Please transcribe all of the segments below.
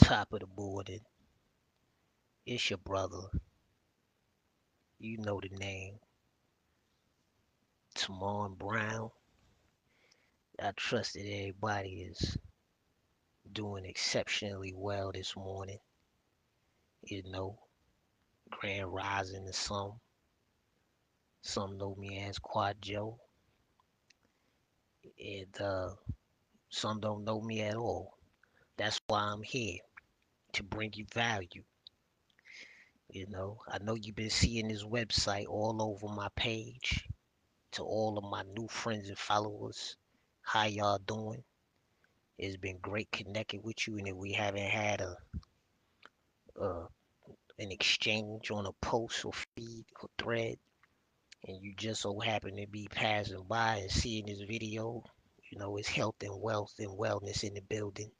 Top of the morning. It's your brother. You know the name. Timon Brown. I trust that everybody is doing exceptionally well this morning. You know, grand rising to some. Some know me as Quad Joe. And some don't know me at all. That's why I'm here to bring you value. I know you've been seeing this website all over my page. To all of my new friends and followers, how y'all doing? It's been great connecting with you, and if we haven't had a an exchange on a post or feed or thread, and you just so happen to be passing by and seeing this video, it's health and wealth and wellness in the building,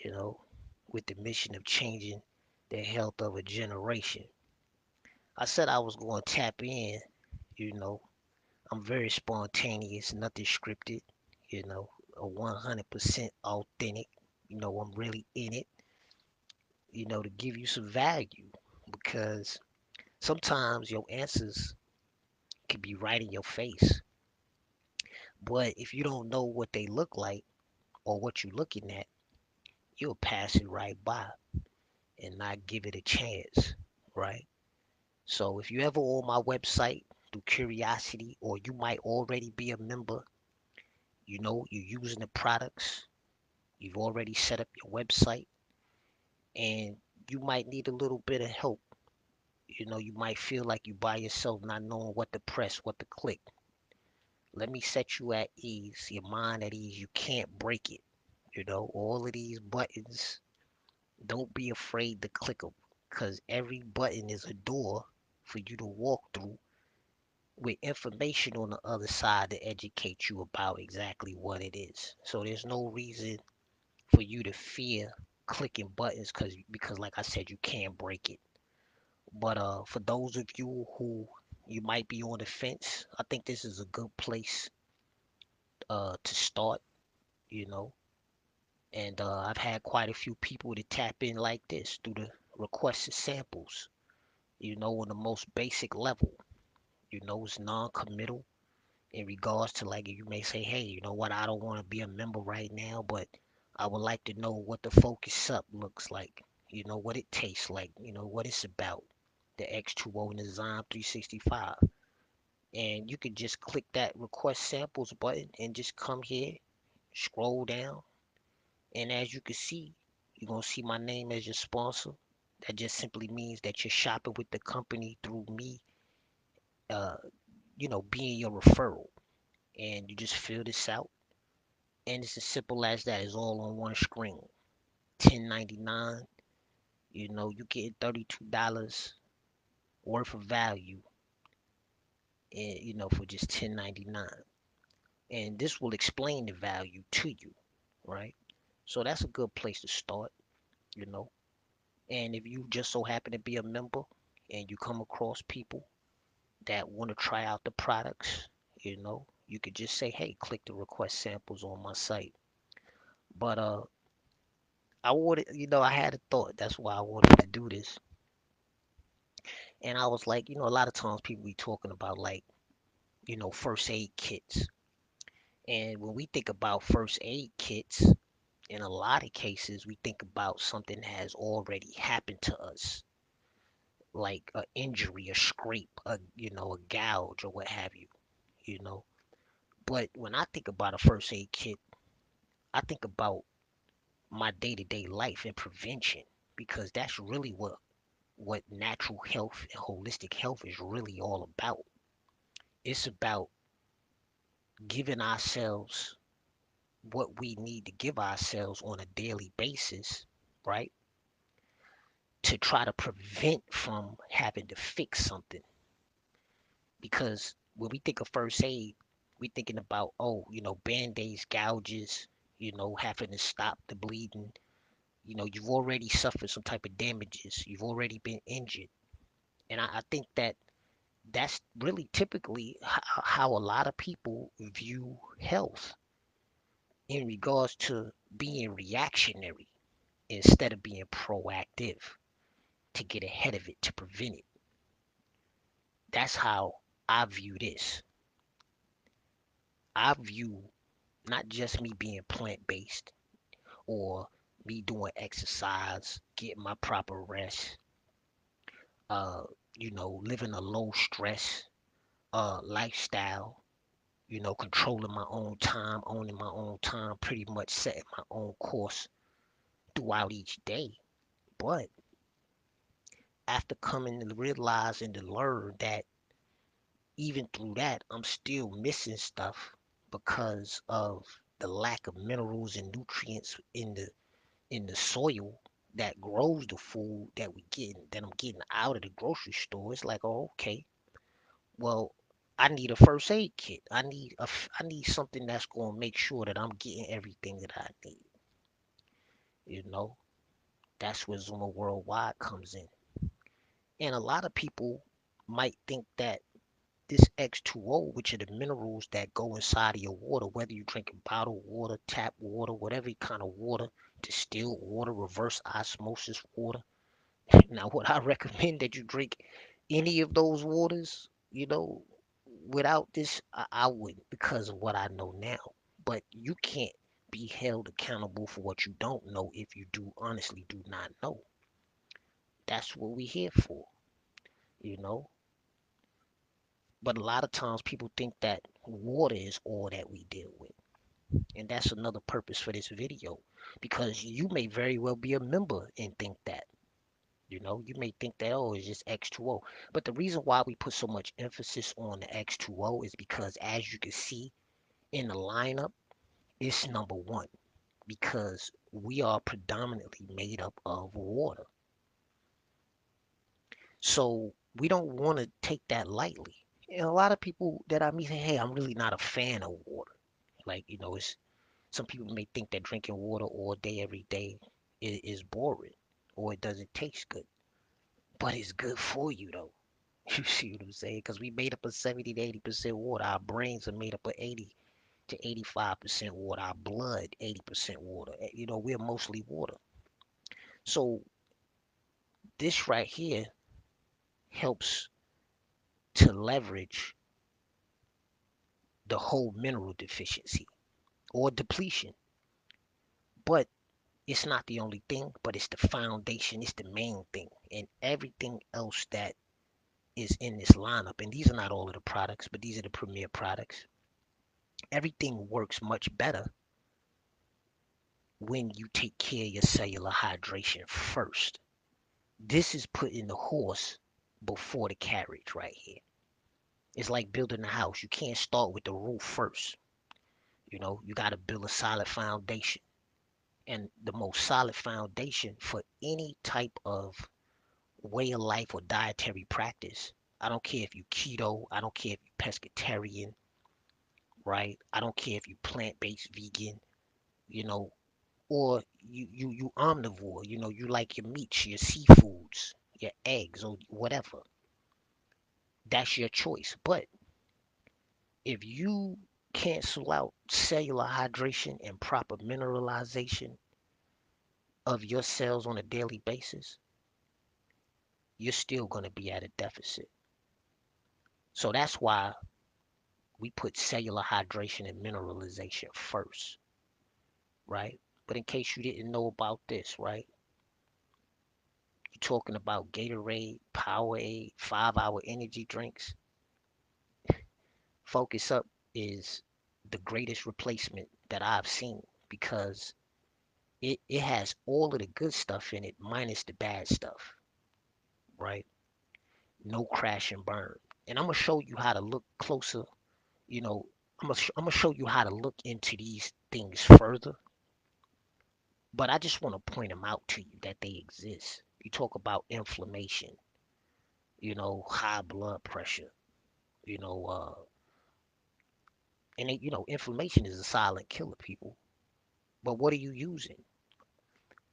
you know, with the mission of changing the health of a generation. I said I was going to tap in, you know, I'm very spontaneous, nothing scripted, a 100% authentic, I'm really in it, to give you some value because sometimes your answers can be right in your face. But if you don't know what they look like or what you're looking at, you'll pass it right by and not give it a chance, right? So if you ever on my website through curiosity, or you might already be a member, you're using the products, you've already set up your website, and you might need a little bit of help. You might feel like you by yourself, not knowing what to press, what to click. Let me set you at ease, your mind at ease. You can't break it. All of these buttons, don't be afraid to click them because every button is a door for you to walk through with information on the other side to educate you about exactly what it is. So there's no reason for you to fear clicking buttons because like I said, you can't break it. But for those of you who you might be on the fence, I think this is a good place to start, you know. And I've had quite a few people to tap in like this through the requested samples, on the most basic level. It's non-committal in regards to, like, you may say, hey, you know what, I don't want to be a member right now, but I would like to know what the focus up looks like, what it tastes like, what it's about, the X2O and the Zyme 365. And you can just click that request samples button and just come here, scroll down, and as you can see, you're gonna see my name as your sponsor. That just simply means that you're shopping with the company through me, uh, being your referral. And you just fill this out, and it's as simple as that. It's all on one screen. 10.99. You get $32 worth of value, and for just 10.99. And this will explain the value to you, right? So that's a good place to start, you know. And if you just so happen to be a member and you come across people that want to try out the products, you could just say, hey, click the request samples on my site. But I wanted, I had a thought. That's why I wanted to do this. And I was like, a lot of times people be talking about, like, first aid kits. And when we think about first aid kits, in a lot of cases, we think about something that has already happened to us, like an injury, a scrape, a gouge, or what have you, you know. But when I think about a first aid kit, I think about my day-to-day life and prevention, because that's really what natural health and holistic health is really all about. It's about giving ourselves what we need to give ourselves on a daily basis, right? To try to prevent from having to fix something. Because when we think of first aid, we thinking about, oh, band-aids, gouges, having to stop the bleeding. You've already suffered some type of damages. You've already been injured. And I think that's really typically how a lot of people view health in regards to being reactionary instead of being proactive to get ahead of it, to prevent it. That's how I view this. I view not just me being plant based or me doing exercise, getting my proper rest, uh, living a low stress lifestyle, controlling my own time, owning my own time, pretty much setting my own course throughout each day. But after coming to realize and to learn that even through that, I'm still missing stuff because of the lack of minerals and nutrients in the soil that grows the food that I'm getting out of the grocery store. It's like, oh, okay, well, I need a first aid kit. I need something that's going to make sure that I'm getting everything that I need. You know, that's where Xooma Worldwide comes in. And a lot of people might think that this X2O, which are the minerals that go inside of your water, whether you drink bottled water, tap water, whatever kind of water, distilled water, reverse osmosis water. Now, would I recommend that you drink any of those waters? Without this, I wouldn't because of what I know now. But you can't be held accountable for what you don't know if you do honestly do not know. That's what we're here for, you know. But a lot of times people think that water is all that we deal with. And that's another purpose for this video. Because you may very well be a member and think that. You may think that, oh, it's just X2O. But the reason why we put so much emphasis on the X2O is because, as you can see in the lineup, it's number one. Because we are predominantly made up of water. So we don't want to take that lightly. And a lot of people that I meet say, hey, I'm really not a fan of water. Like, it's some people may think that drinking water all day, every day is boring or it doesn't taste good. But it's good for you, though. You see what I'm saying? Because we made up of 70 to 80% water. Our brains are made up of 80 to 85% water. Our blood, 80% water. We're mostly water. So this right here helps to leverage the whole mineral deficiency or depletion. But it's not the only thing, but it's the foundation, it's the main thing. And everything else that is in this lineup, and these are not all of the products, but these are the premier products. Everything works much better when you take care of your cellular hydration first. This is putting the horse before the carriage right here. It's like building a house. You can't start with the roof first. You got to build a solid foundation. And the most solid foundation for any type of way of life or dietary practice. I don't care if you keto, I don't care if you pescatarian, right? I don't care if you plant-based vegan, you know, or you omnivore, you like your meats, your seafoods, your eggs or whatever. That's your choice. But if you cancel out cellular hydration and proper mineralization of your cells on a daily basis, you're still going to be at a deficit. So that's why we put cellular hydration and mineralization first, right? But in case you didn't know about this, right? You're talking about Gatorade, Powerade, 5-hour energy drinks. Focus Up is the greatest replacement that I've seen because it has all of the good stuff in it minus the bad stuff, right? No crash and burn. And I'm gonna show you how to look closer. You know, I'm gonna show you how to look into these things further. But I just want to point them out to you that they exist. You talk about inflammation, high blood pressure, you know, uh, inflammation is a silent killer, people. But what are you using,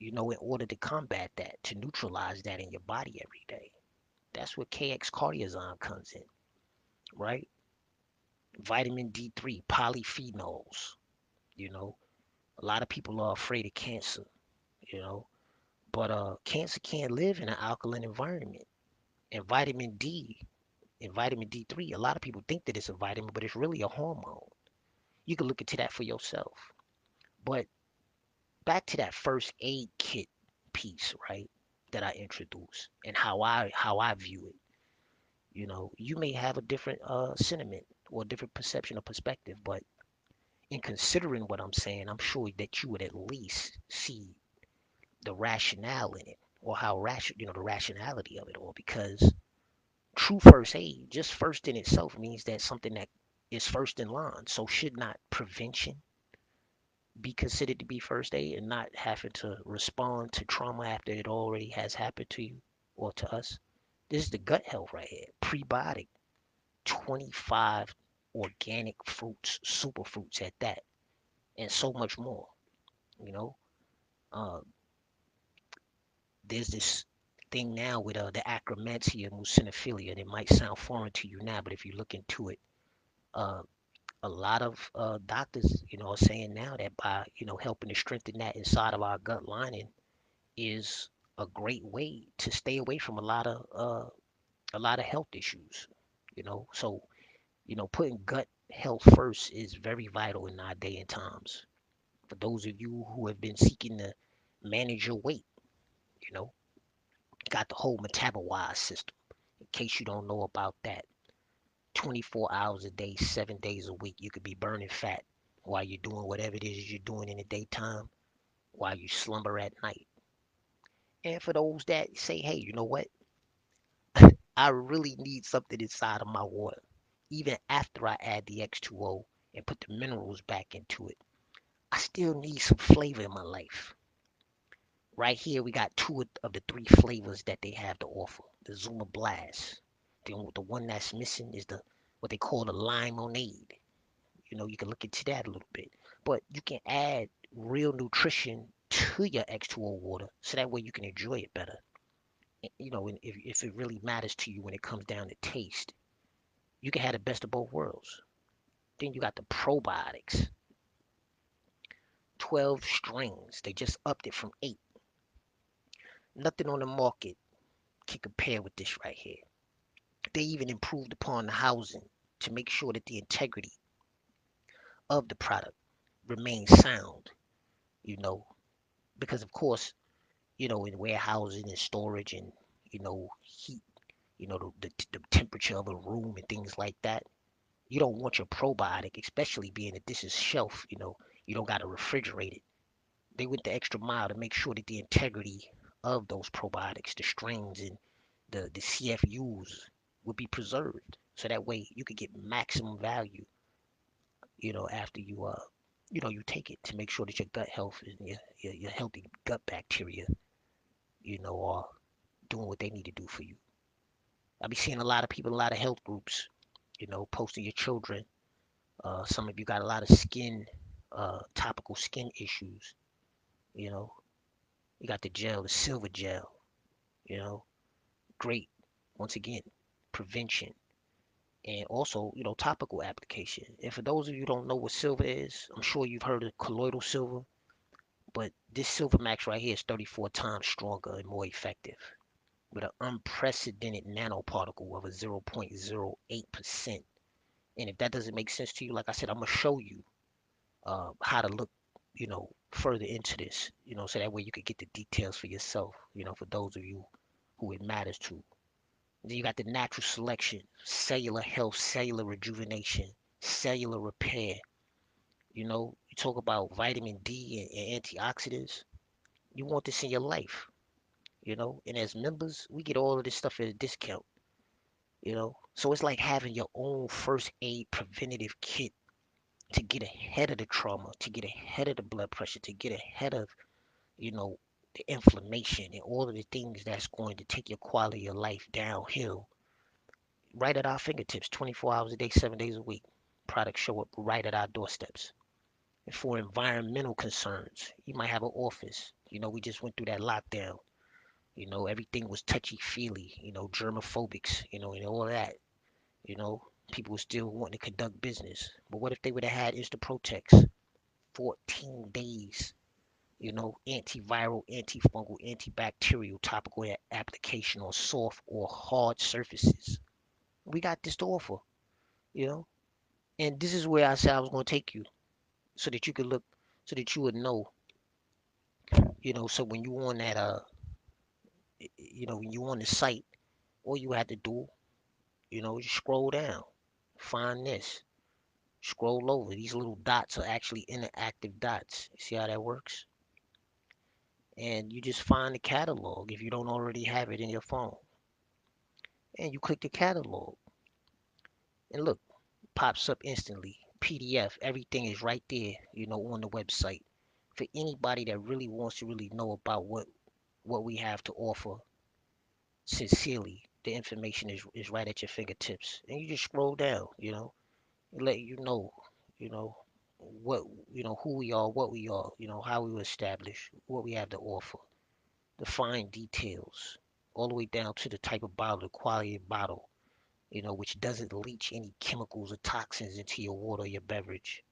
in order to combat that, to neutralize that in your body every day? That's where KX Cardiozyme comes in, right? Vitamin D3, polyphenols, you know. A lot of people are afraid of cancer, you know. But cancer can't live in an alkaline environment. And vitamin D3, a lot of people think that it's a vitamin, but it's really a hormone. You can look into that for yourself. But back to that first aid kit piece, right? That I introduced and how I view it. You may have a different sentiment or a different perception or perspective, but in considering what I'm saying, I'm sure that you would at least see the rationale in it, or the rationality of it all. Because true first aid, just first in itself, means that something that is first in line. So should not prevention be considered to be first aid, and not having to respond to trauma after it already has happened to you or to us? This is the gut health right here. Prebiotic, 25 organic fruits, superfruits at that, and so much more. You know, uh, there's this thing now with the acromantia muciniphila. And it might sound foreign to you now, but if you look into it, uh, a lot of doctors, are saying now that by helping to strengthen that inside of our gut lining is a great way to stay away from a lot of health issues. So putting gut health first is very vital in our day and times. For those of you who have been seeking to manage your weight, you know, got the whole metabolize system. In case you don't know about that, 24 hours a day, 7 days a week, you could be burning fat while you're doing whatever it is you're doing in the daytime, while you slumber at night. And for those that say, hey, you know what? I really need something inside of my water. Even after I add the X2O and put the minerals back into it, I still need some flavor in my life. Right here, we got two of the three flavors that they have to offer. The Zuma Blast. The one that's missing is the what they call the limonade. You can look into that a little bit. But you can add real nutrition to your X2O water, so that way you can enjoy it better. And if it really matters to you when it comes down to taste, you can have the best of both worlds. Then you got the probiotics, 12 strains. They just upped it from 8. Nothing on the market can compare with this right here. They even improved upon the housing to make sure that the integrity of the product remains sound, you know, because of course, in warehousing and storage and, heat, the temperature of a room and things like that, you don't want your probiotic, especially being that this is shelf, you don't got to refrigerate it. They went the extra mile to make sure that the integrity of those probiotics, the strains and the CFUs would be preserved. So that way you could get maximum value, after you take it, to make sure that your gut health and your healthy gut bacteria, are doing what they need to do for you. I be seeing a lot of people, a lot of health groups, posting your children. Some of you got a lot of topical skin issues. You know, you got the gel, the silver gel. You know, great. Once again, prevention and also, topical application. And for those of you who don't know what silver is, I'm sure you've heard of colloidal silver, but this silver max right here is 34 times stronger and more effective with an unprecedented nanoparticle of a 0.08%. And if that doesn't make sense to you, like I said, I'm gonna show you how to look, further into this, so that way you could get the details for yourself, for those of you who it matters to. Then you got the natural selection, cellular health, cellular rejuvenation, cellular repair. You talk about vitamin D and antioxidants. You want this in your life, and as members, we get all of this stuff at a discount. So it's like having your own first aid preventative kit to get ahead of the trauma, to get ahead of the blood pressure, to get ahead of, you know, the inflammation and all of the things that's going to take your quality of life downhill right at our fingertips, 24 hours a day, 7 days a week. Products show up right at our doorsteps. And for environmental concerns, you might have an office. We just went through that lockdown. Everything was touchy-feely, germophobics, and all of that. You know, people were still wanting to conduct business. But what if they would have had Insta Protex 14 days antiviral, antifungal, antibacterial topical application on soft or hard surfaces. We got this to offer, you know. And this is where I said I was going to take you so that you could look, so that you would know, so when you on that, when you on the site, all you had to do, just scroll down, find this, scroll over. These little dots are actually interactive dots. You see how that works? And you just find the catalog if you don't already have it in your phone. And you click the catalog. And look, pops up instantly. PDF, everything is right there, on the website. For anybody that really wants to really know about what we have to offer sincerely, the information is right at your fingertips. And you just scroll down, and let you know, what, who we are, what we are, how we were established, what we have to offer, the fine details, all the way down to the type of bottle, the quality of bottle, which doesn't leach any chemicals or toxins into your water or your beverage.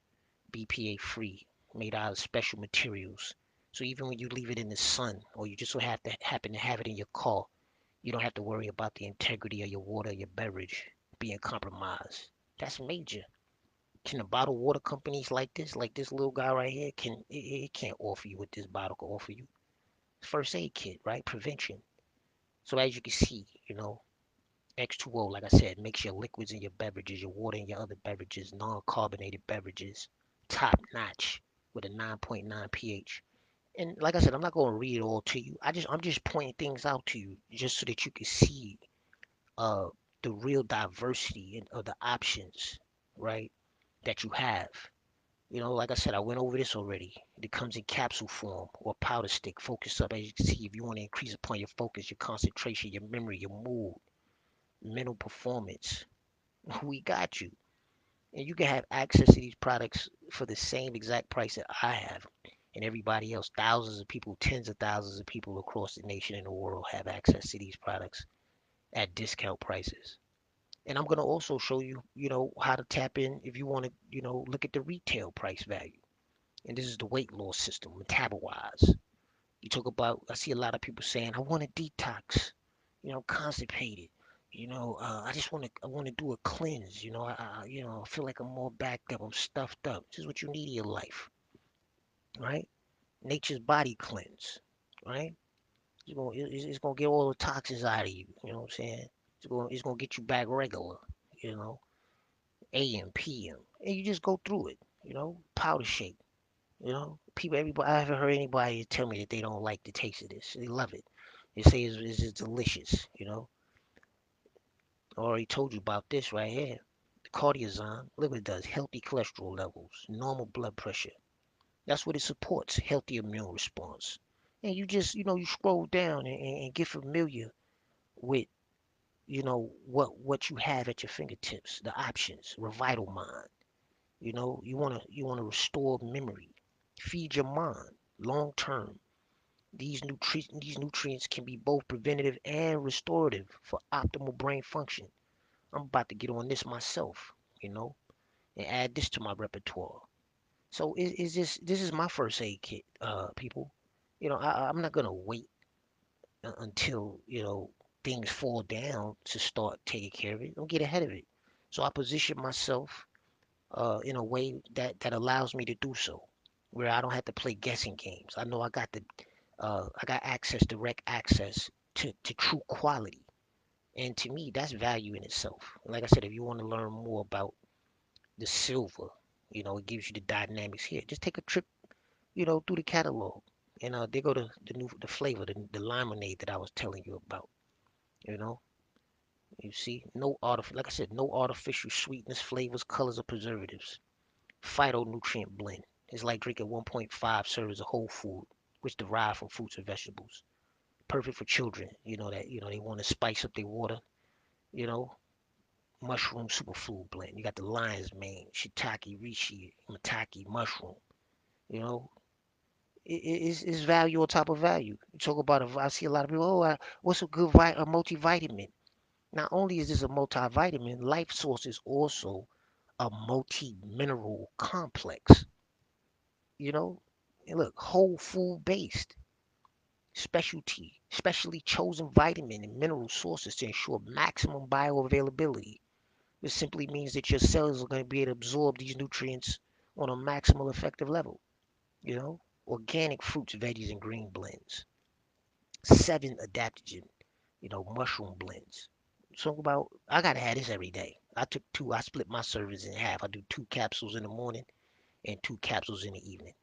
BPA free, made out of special materials. So even when you leave it in the sun or you just so happen to have it in your car, you don't have to worry about the integrity of your water or your beverage being compromised. That's major. Can the bottled water companies like this little guy right here, it can't offer you what this bottle can offer you? First aid kit, right? Prevention. So as you can see, X2O, like I said, makes your liquids in your beverages, your water and your other beverages, non-carbonated beverages, top notch with a 9.9 pH. And like I said, I'm not going to read it all to you. I'm just pointing things out to you just so that you can see uh the real diversity of the options, right? That you have. Like I said, I went over this already. It comes in capsule form or powder stick. Focus up, as you can see, if you want to increase upon your focus, your concentration, your memory, your mood, mental performance, we got you. And you can have access to these products for the same exact price that I have and everybody else. Thousands of people, tens of thousands of people across the nation and the world have access to these products at discount prices. And I'm going to also show you, how to tap in if you want to, look at the retail price value. And this is the weight loss system, metabolize. You talk about, I see a lot of people saying, I want to detox, constipated. I want to do a cleanse. I feel like I'm more backed up. I'm stuffed up. This is what you need in your life, right? Nature's body cleanse, right? It's gonna get all the toxins out of you. You know what I'm saying? It's gonna get you back regular. You know, AM, PM, and you just go through it. Powder shake. Everybody. I haven't heard anybody tell me that they don't like the taste of this. They love it. They say it's delicious. I already told you about this right here. The Cardiazon, look what it does. Healthy cholesterol levels, normal blood pressure. That's what it supports. Healthy immune response. And you just, you scroll down and get familiar with, what you have at your fingertips, the options, Revital Mind. You wanna restore memory, feed your mind long term. These nutrients can be both preventative and restorative for optimal brain function. I'm about to get on this myself, you know, and add this to my repertoire. So this is my first aid kit, people. I'm not gonna wait until things fall down to start taking care of it. Don't get ahead of it. So I position myself in a way that allows me to do so, where I don't have to play guessing games. I know I got access, direct access to true quality. And to me, that's value in itself. Like I said, if you want to learn more about the silver, it gives you the dynamics here. Just take a trip, through the catalog. And they go to the flavor, the lemonade that I was telling you about. You know, you see, like I said, no artificial sweetness, flavors, colors, or preservatives. Phytonutrient blend. It's like drinking 1.5 servings of whole food, which derive from fruits and vegetables. Perfect for children, that they want to spice up their water. You know, mushroom superfood blend. You got the lion's mane, shiitake, reishi, maitake, mushroom. You know, it's value on top of value. You talk about I see a lot of people. Oh, what's a good a multivitamin? Not only is this a multivitamin, Life Source is also a multi-mineral complex. You know, And look, whole food based, specially chosen vitamin and mineral sources to ensure maximum bioavailability. This simply means that your cells are going to be able to absorb these nutrients on a maximal effective level. You know, organic fruits, veggies, and green blends. 7 adaptogen, mushroom blends. So about, I gotta have this every day. I split my servings in half. I do 2 capsules in the morning and 2 capsules in the evening.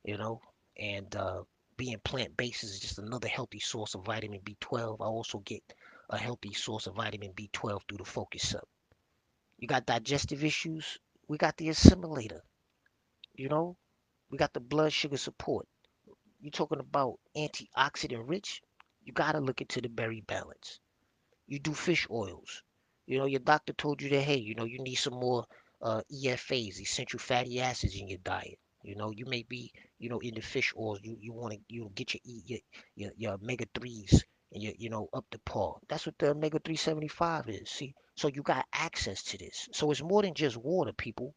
You know, and being plant-based is just another healthy source of vitamin B12. I also get a healthy source of vitamin B12 through the Focus Up. You got digestive issues, we got the assimilator. You know, we got the blood sugar support. You talking about antioxidant rich? You gotta look into the berry balance. You do fish oils. Your doctor told you that, hey, you need some more EFAs, essential fatty acids in your diet. You may be, in the fish oils. You want to, get your omega threes and up to par. That's what the omega 375 is. See, so you got access to this. So it's more than just water, people.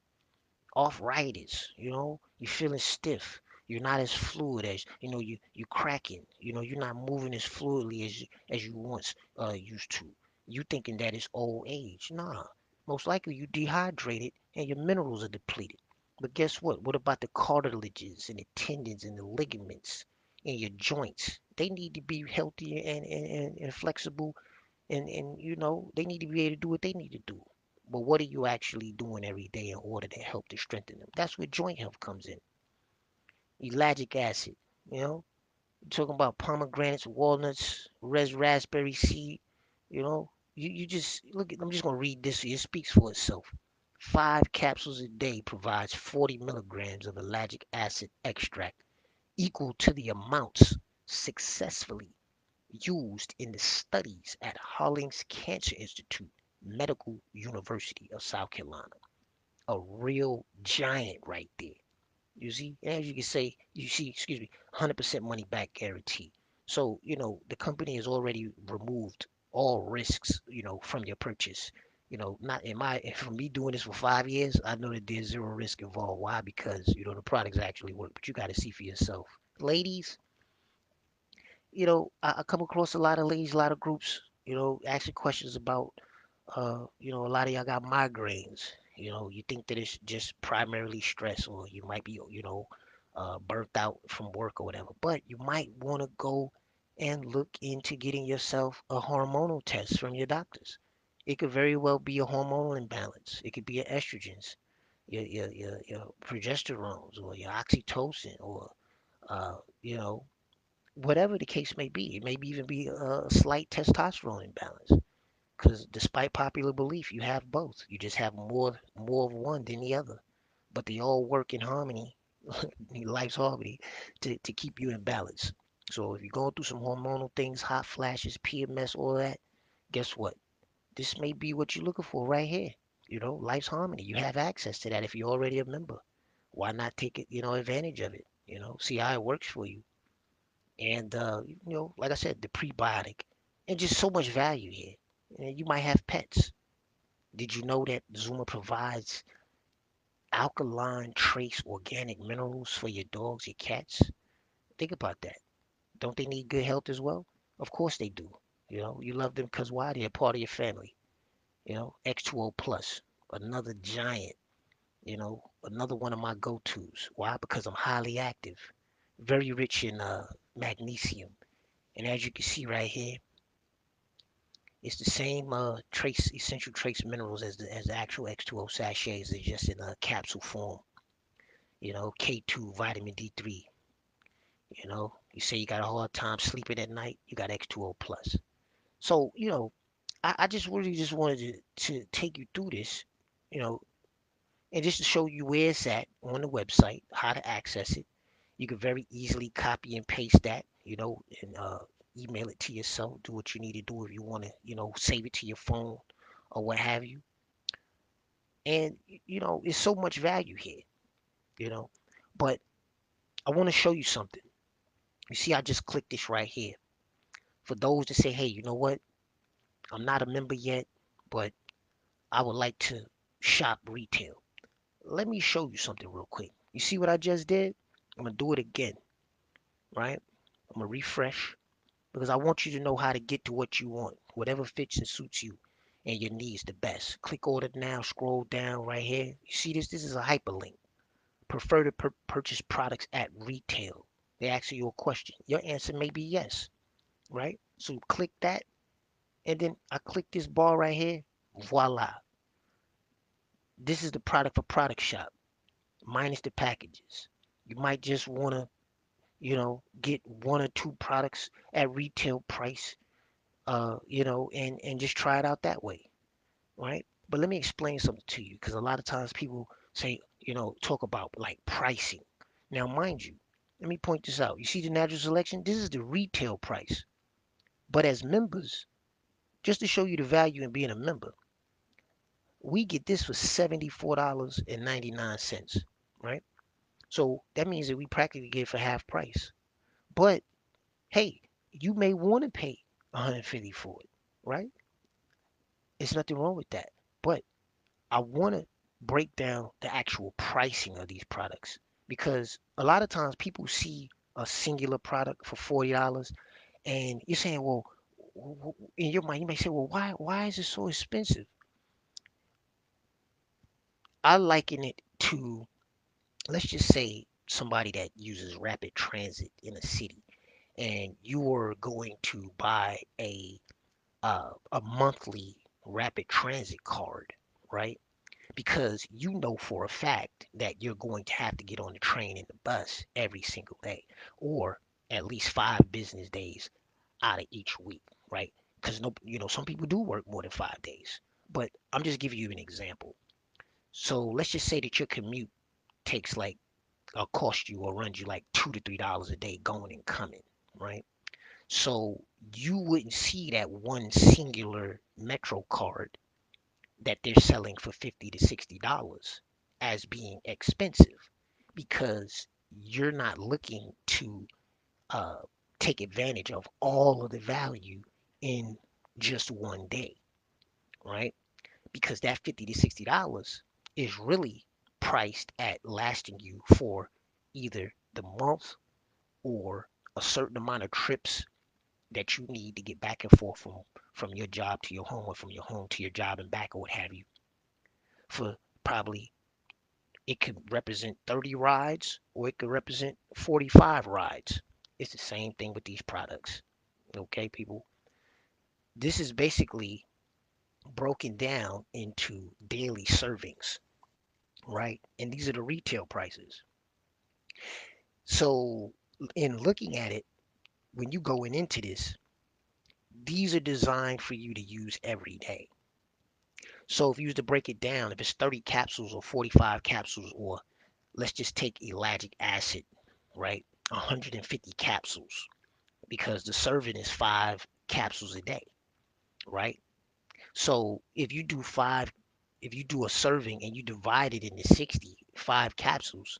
Arthritis, you're feeling stiff. You're not as fluid as you cracking. You're not moving as fluidly as you once used to. You thinking that it's old age. Nah. Most likely you dehydrated and your minerals are depleted. But guess what? What about the cartilages and the tendons and the ligaments in your joints? They need to be healthy and flexible, and they need to be able to do what they need to do. But what are you actually doing every day in order to help to strengthen them? That's where joint health comes in. Ellagic acid, you know, you're talking about pomegranates, walnuts, red raspberry seed, you know. You just look at, I'm just gonna read this. It speaks for itself. 5 capsules a day provides 40 milligrams of ellagic acid extract, equal to the amounts successfully used in the studies at Hollings Cancer Institute, Medical University of South Carolina. A real giant right there. You see, as you can say, you see, excuse me, 100% money back guarantee. So, the company has already removed all risks, from your purchase. Not in my, from me doing this for 5 years, I know that there's zero risk involved. Why? Because, the products actually work, but you got to see for yourself. Ladies, I come across a lot of ladies, a lot of groups, asking questions about, a lot of y'all got migraines. You think that it's just primarily stress, or you might be, burnt out from work or whatever. But you might want to go and look into getting yourself a hormonal test from your doctors. It could very well be a hormonal imbalance. It could be your estrogens, your progesterones, or your oxytocin, or uh, you know, whatever the case may be. It may even be a slight testosterone imbalance. Because despite popular belief, you have both. You just have more of one than the other. But they all work in harmony, life's harmony, to keep you in balance. So if you're going through some hormonal things, hot flashes, PMS, all that, guess what? This may be what you're looking for right here. Life's harmony. You have access to that if you're already a member. Why not take it, advantage of it? See how it works for you. And like I said, the prebiotic, and just so much value here. And you might have pets. Did you know that Zuma provides alkaline trace organic minerals for your dogs, your cats? Think about that. Don't they need good health as well? Of course they do. You love them because why? They're a part of your family. X2O plus, another giant. Another one of my go-tos. Why? Because I'm highly active, very rich in magnesium. And as you can see right here, it's the same trace essential trace minerals as the actual X2O sachets. It's just in a capsule form. K2, vitamin D3. You say you got a hard time sleeping at night, you got X2O plus. So I just really just wanted to take you through this, you know, and just to show you where it's at on the website, how to access it. You can very easily copy and paste that, and email it to yourself. Do what you need to do if you want to, save it to your phone or what have you. And it's so much value here, you know. But I want to show you something. You see, I just clicked this right here. For those that say, hey, you know what? I'm not a member yet, but I would like to shop retail. Let me show you something real quick. You see what I just did? I'm gonna do it again, right? I'm gonna refresh because I want you to know how to get to what you want, whatever fits and suits you and your needs the best. Click order now, scroll down right here. You see this? This is a hyperlink. Prefer to purchase products at retail. They ask you a question. Your answer may be yes, right? So click that, and then I click this bar right here. Voila. This is the product for product shop, minus the packages. You might just want to, get one or two products at retail price, and just try it out that way, right? But let me explain something to you because a lot of times people say, talk about like pricing. Now, mind you, let me point this out. You see the natural selection? This is the retail price. But as members, just to show you the value in being a member, we get this for $74.99, right? So that means that we practically get it for half price. But hey, you may want to pay 150 for it, right? There's nothing wrong with that. But I want to break down the actual pricing of these products because a lot of times people see a singular product for $40 and you're saying, well, in your mind, you may say, well, why is it so expensive? I liken it to, let's just say, somebody that uses rapid transit in a city and you are going to buy a monthly rapid transit card, right? Because you know for a fact that you're going to have to get on the train and the bus every single day, or at least 5 business days out of each week, right? Because no, some people do work more than 5 days. But I'm just giving you an example. So let's just say that your commute takes like cost you or runs you like $2 to $3 a day going and coming, right? So you wouldn't see that one singular Metro card that they're selling for $50 to $60 as being expensive because you're not looking to uh, take advantage of all of the value in just one day, right? Because that $50 to $60 is really priced at lasting you for either the month or a certain amount of trips that you need to get back and forth from your job to your home or from your home to your job and back or what have you for probably it could represent 30 rides or it could represent 45 rides. It's the same thing with these products. Okay, people. This is basically broken down into daily servings, right? And these are the retail prices. So, in looking at it, when you going into this, these are designed for you to use every day. So, if you was to break it down, if it's 30 capsules or 45 capsules, or let's just take ellagic acid, right? 150 capsules because the serving is 5 capsules a day, right? So if you do a serving and you divide it into 65 capsules,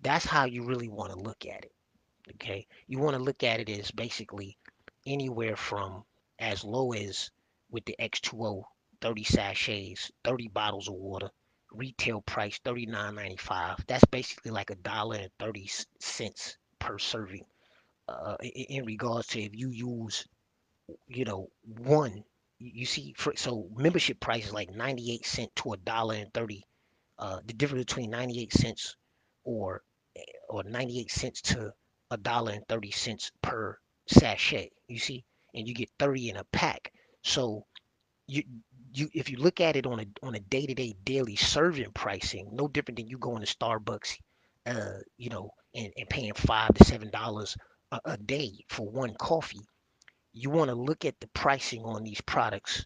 that's how you really want to look at it. Okay. You want to look at it as basically anywhere from as low as with the X2O 30 sachets, 30 bottles of water, retail price 39.95. That's basically like $1.30 per serving. In regards to if you use, one, you see, so membership price is like 98 cent to $1.30. The difference between 98 cents or 98 cents to $1.30 per sachet. You see, and you get 30 in a pack. So you if you look at it on a day-to-day daily serving pricing, no different than you going to Starbucks, and paying $5 to $7 a day for one coffee. You want to look at the pricing on these products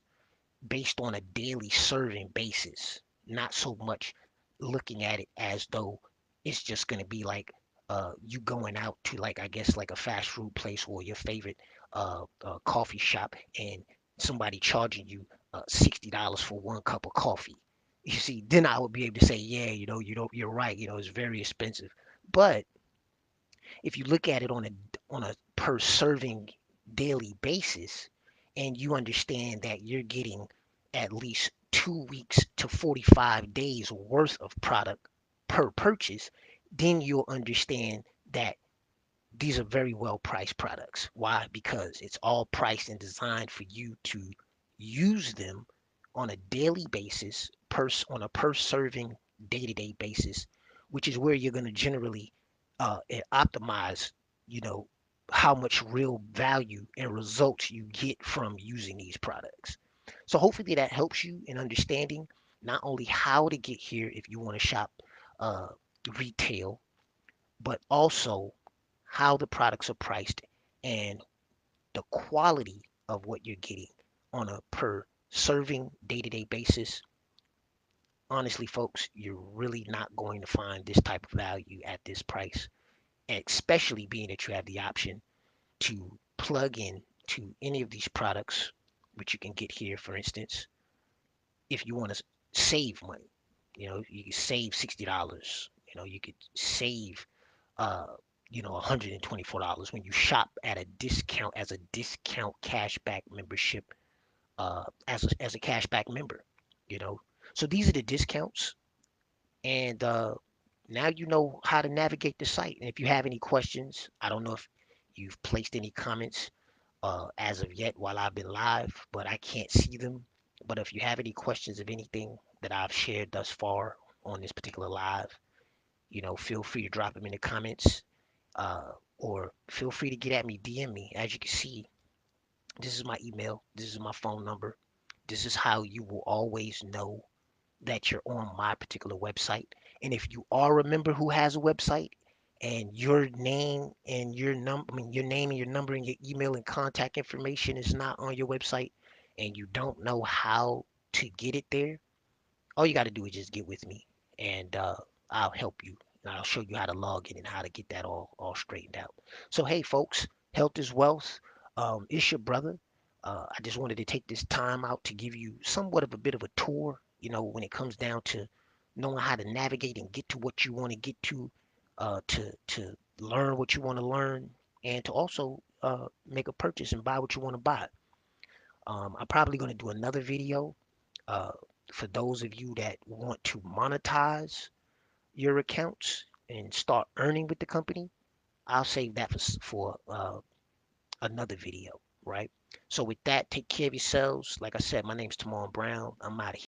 based on a daily serving basis, not so much looking at it as though it's just going to be like you going out to, like, I guess like a fast food place or your favorite coffee shop and somebody charging you $60 for one cup of coffee. You see, then I would be able to say, yeah, you're right, it's very expensive. But if you look at it on a per serving daily basis and you understand that you're getting at least 2 weeks to 45 days worth of product per purchase, then you'll understand that these are very well priced products. Why? Because it's all priced and designed for you to use them on a daily basis, on a per serving day-to-day basis, which is where you're going to generally optimize, you know, how much real value and results you get from using these products. So hopefully that helps you in understanding not only how to get here if you want to shop uh, retail, but also how the products are priced and the quality of what you're getting on a per serving day-to-day basis. Honestly, folks, you're really not going to find this type of value at this price, especially being that you have the option to plug in to any of these products, which you can get here, for instance, if you want to save money. You know, you can save $60. You know, you could save uh, $124 when you shop at a discount as a discount cashback membership, as a cashback member, you know. So these are the discounts, and now you know how to navigate the site. And if you have any questions, I don't know if you've placed any comments as of yet while I've been live, but I can't see them. But if you have any questions of anything that I've shared thus far on this particular live, feel free to drop them in the comments, uh, or feel free to get at me, DM me. As you can see, this is my email, this is my phone number. This is how you will always know that you're on my particular website. And if you are a member who has a website and your name and your number, I mean, your name and your number and your email and contact information is not on your website and you don't know how to get it there, all you got to do is just get with me, and I'll help you. And I'll show you how to log in and how to get that all straightened out. So, hey, folks, health is wealth. It's your brother. I just wanted to take this time out to give you somewhat of a bit of a tour, when it comes down to knowing how to navigate and get to what you want to get to learn what you want to learn, and to also make a purchase and buy what you want to buy. I'm probably going to do another video uh, for those of you that want to monetize your accounts and start earning with the company. I'll save that for another video, right? So with that, take care of yourselves. Like I said, my name's Timon Brown. I'm out of here.